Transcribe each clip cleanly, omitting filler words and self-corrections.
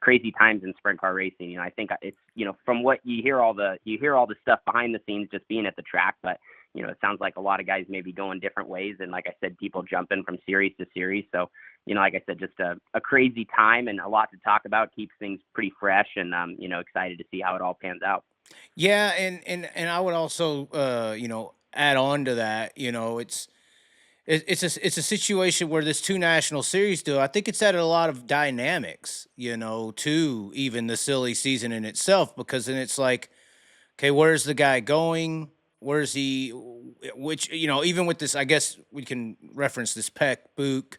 crazy times in sprint car racing. You know, I think it's, you know, from what you hear all the stuff behind the scenes just being at the track, but you know, it sounds like a lot of guys may be going different ways. And like I said, people jumping from series to series. So, you know, like I said, just a crazy time and a lot to talk about, keeps things pretty fresh, and you know, excited to see how it all pans out. Yeah, and I would also you know, add on to that, you know, it's a situation where this two national series deal, I think it's added a lot of dynamics, you know, to even the silly season in itself, because then it's like, okay, where's the guy going? Where's he? Which, you know, even with this, I guess we can reference this Peck, Book,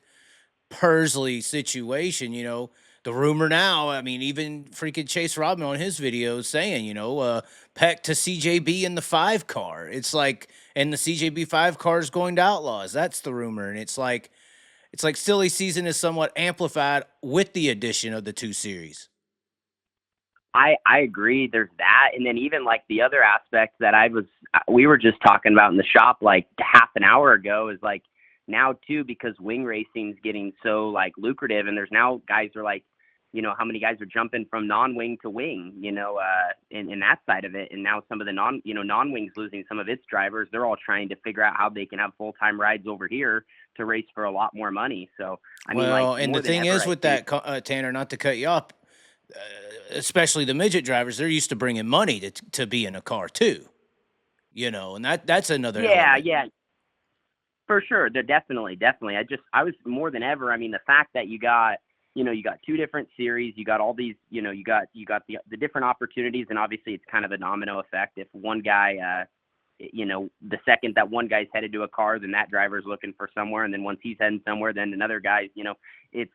Pursley situation, you know, the rumor now, I mean, even freaking Chase Robin on his videos saying, you know, Peck to CJB in the 5 car. It's like, and the CJB 5 car is going to Outlaws. That's the rumor. And it's like silly season is somewhat amplified with the addition of the two series. I agree. There's that. And then even like the other aspect that we were just talking about in the shop like half an hour ago is like now too, because wing racing's getting so like lucrative, and there's now guys are like, you know, how many guys are jumping from non-wing to wing, you know, in that side of it. And now some of the non-wings losing some of its drivers. They're all trying to figure out how they can have full-time rides over here to race for a lot more money. So, I mean, like Well, and the more than thing ever, is I with think. that, Tanner, not to cut you off, uh, especially the midget drivers, they're used to bringing money to be in a car too, you know, and that's another Yeah, element. yeah, for sure. They're definitely. I was more than ever. I mean, the fact that you got, you know, you got two different series, you got all these, you know, you got the different opportunities, and obviously it's kind of a domino effect. If one guy, you know, the second that one guy's headed to a car, then that driver's looking for somewhere, and then once he's heading somewhere, then another guy, you know, it's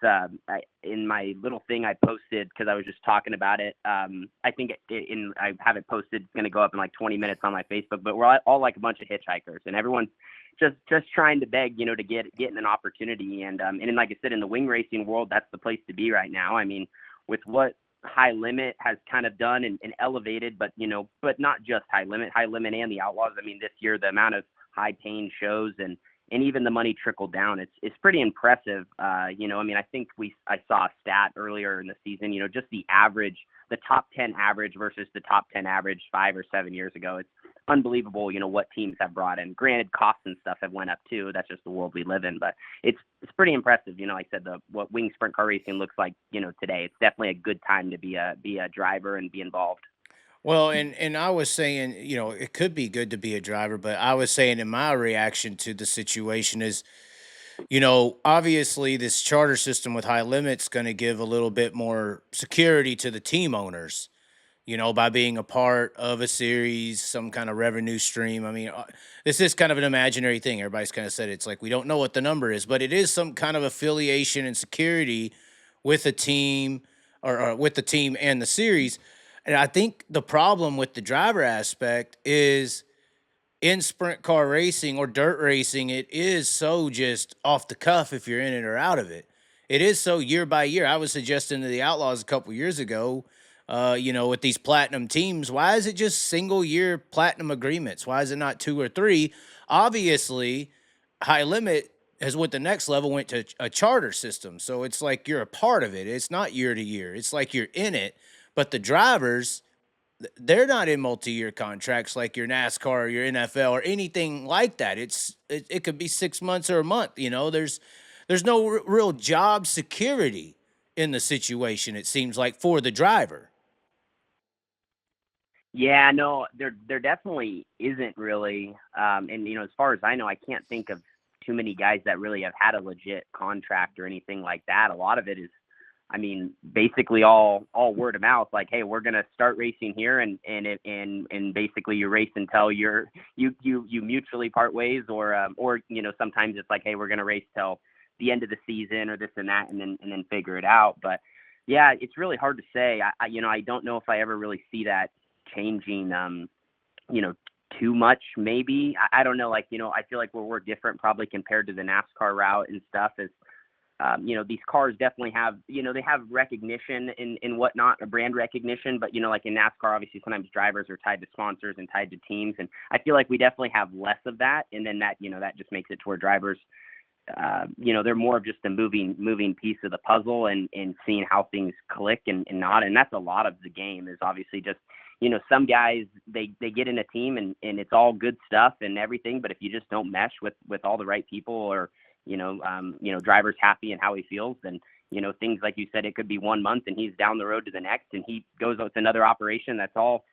in my little thing I posted because I was just talking about it. I think I have it posted. It's going to go up in like 20 minutes on my Facebook, but we're all like a bunch of hitchhikers, and everyone's just trying to beg, you know, to get an opportunity. And then, like I said, in the wing racing world, that's the place to be right now. I mean, with what High Limit has kind of done and elevated, but you know, but not just High Limit and the Outlaws. I mean, this year the amount of high paying shows and even the money trickled down. It's pretty impressive. You know, I mean, I think I saw a stat earlier in the season. You know, just the top 10 average versus the top 10 average 5 or 7 years ago. It's unbelievable. You know what teams have brought in. Granted, costs and stuff have went up too. That's just the world we live in. But it's pretty impressive. You know, like I said, what wing sprint car racing looks like, you know, today. It's definitely a good time to be a driver and be involved. Well, and I was saying, you know, it could be good to be a driver, but I was saying in my reaction to the situation is, you know, obviously this charter system with high limits going to give a little bit more security to the team owners, you know, by being a part of a series, some kind of revenue stream. I mean, this is kind of an imaginary thing. Everybody's kind of said it's like we don't know what the number is, but it is some kind of affiliation and security with a team, or with the team and the series. And I think the problem with the driver aspect is in sprint car racing or dirt racing, it is so just off the cuff if you're in it or out of it. It is so year by year. I was suggesting to the Outlaws a couple years ago, you know, with these platinum teams, why is it just single year platinum agreements? Why is it not 2 or 3? Obviously, High Limit has went the next level, went to a charter system. So it's like you're a part of it. It's not year to year. It's like you're in it. But the drivers, they're not in multi-year contracts like your NASCAR or your NFL or anything like that. It could be 6 months or a month. You know, there's no real job security in the situation. It seems like for the driver. Yeah, no, there definitely isn't really. And you know, as far as I know, I can't think of too many guys that really have had a legit contract or anything like that. A lot of it is, I mean, basically all word of mouth. Like, hey, we're gonna start racing here, and basically you race until you mutually part ways, or you know, sometimes it's like, hey, we're gonna race till the end of the season or this and that, and then figure it out. But yeah, it's really hard to say. You know, I don't know if I ever really see that changing. You know, too much maybe. I don't know. Like, you know, I feel like we're different probably compared to the NASCAR route and stuff. Is you know, these cars definitely have, you know, they have recognition and whatnot, a brand recognition, but, you know, like in NASCAR, obviously sometimes drivers are tied to sponsors and tied to teams. And I feel like we definitely have less of that. And then that, you know, that just makes it to where drivers they're more of just a moving piece of the puzzle, and seeing how things click and not. And that's a lot of the game, is obviously just, some guys, they get in a team and it's all good stuff and everything. But if you just don't mesh with all the right people, or, driver's happy and how he feels, then, things like you said, it could be 1 month and he's down the road to the next, and he goes with another operation that's all,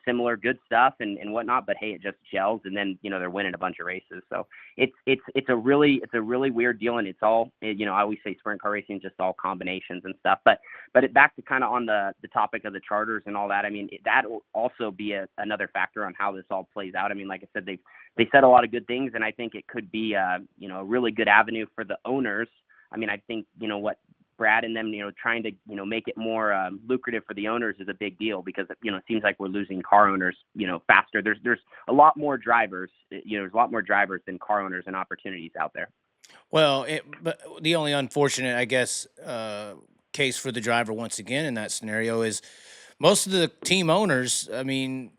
similar good stuff and whatnot, but hey, it just gels, and then, they're winning a bunch of races. So it's a really weird deal, and it's all, I always say sprint car racing is just all combinations and stuff. But back to kind of on the topic of the charters and all that, I mean, that will also be another factor on how this all plays out. I mean, like I said, they said a lot of good things, and I think it could be a really good avenue for the owners. I mean, I think, what Brad and them, trying to, make it more lucrative for the owners is a big deal, because, it seems like we're losing car owners, faster. There's a lot more drivers, there's a lot more drivers than car owners and opportunities out there. Well, but the only unfortunate, I guess, case for the driver once again in that scenario is most of the team owners. I mean,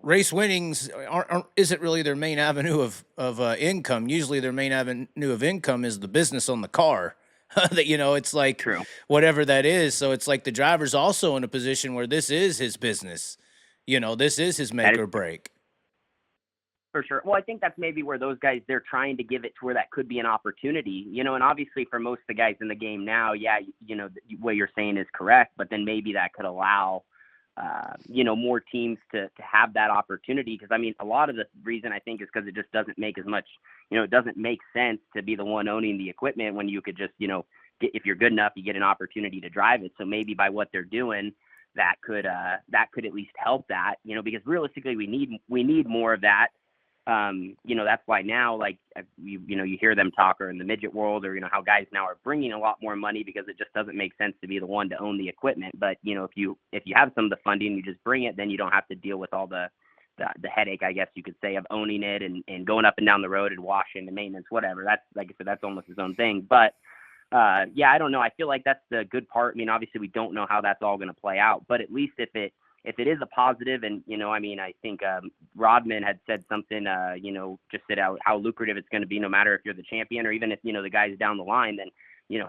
race winnings isn't really their main avenue of income. Usually, their main avenue of income is the business on the car. That, it's like True. whatever that is. So it's like the driver's also in a position where this is his business. This is his make or break. For sure. Well, I think that's maybe where those guys, they're trying to give it to where that could be an opportunity, and obviously for most of the guys in the game now, yeah, what you're saying is correct, but then maybe that could allow, more teams to have that opportunity. Because, I mean, a lot of the reason, I think, is because it just doesn't make as much, it doesn't make sense to be the one owning the equipment when you could just, if you're good enough, you get an opportunity to drive it. So maybe by what they're doing, that could at least help that, because realistically we need more of that. That's why now, like, you hear them talk, or in the midget world, or, how guys now are bringing a lot more money, because it just doesn't make sense to be the one to own the equipment. But, if you have some of the funding, you just bring it, then you don't have to deal with all the headache, I guess you could say, of owning it and going up and down the road and washing the maintenance, whatever. That's, like I said, that's almost his own thing. But, yeah, I don't know. I feel like that's the good part. I mean, obviously we don't know how that's all going to play out, but at least if it is a positive, and, I mean, I think Rodman had said something, just said how lucrative it's going to be, no matter if you're the champion or even if, the guy's down the line, then,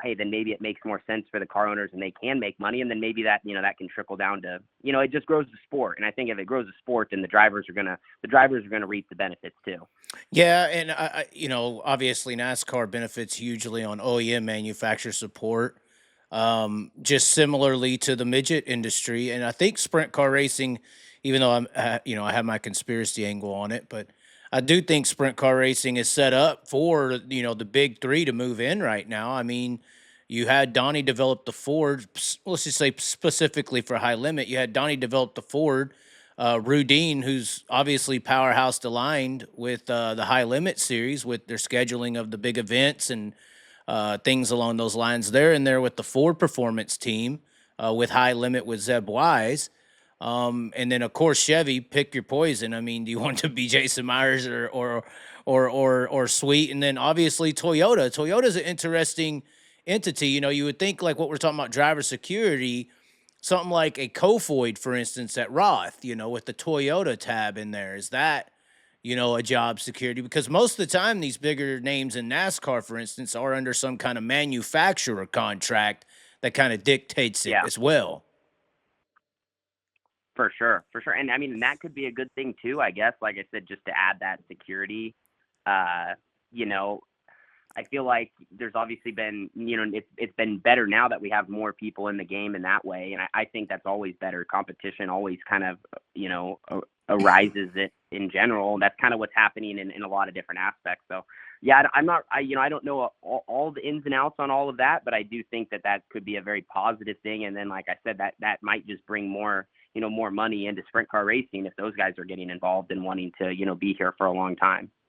hey, then maybe it makes more sense for the car owners and they can make money. And then maybe that, that can trickle down to, it just grows the sport. And I think if it grows the sport, then the drivers are going to reap the benefits too. Yeah. And, obviously NASCAR benefits hugely on OEM manufacturer support. Just similarly to the midget industry. And I think sprint car racing, even though I have my conspiracy angle on it, but I do think sprint car racing is set up for, the big three to move in right now. I mean, you had Donnie develop the Ford, let's just say specifically for high limit, you had Donnie develop the Ford, Rudine, who's obviously powerhouse aligned with the high limit series with their scheduling of the big events and things along those lines. They're in there with the Ford Performance team with high limit with Zeb Wise. And then of course Chevy, pick your poison. I mean, do you want to be Jason Myers or Sweet? And then obviously Toyota. Toyota's an interesting entity. You would think, like what we're talking about, driver security, something like a Kofoid, for instance, at Roth, with the Toyota tab in there. Is that, a job security? Because most of the time these bigger names in NASCAR, for instance, are under some kind of manufacturer contract that kind of dictates it as well. For sure. And I mean, that could be a good thing too, I guess, like I said, just to add that security. I feel like there's obviously been, it's been better now that we have more people in the game in that way. And I think that's always better. Competition always kind of, arises it in general. That's kind of what's happening in a lot of different aspects. So yeah, I don't know all the ins and outs on all of that, but I do think that could be a very positive thing. And then, like I said, that might just bring more, more money into sprint car racing if those guys are getting involved and wanting to, be here for a long time.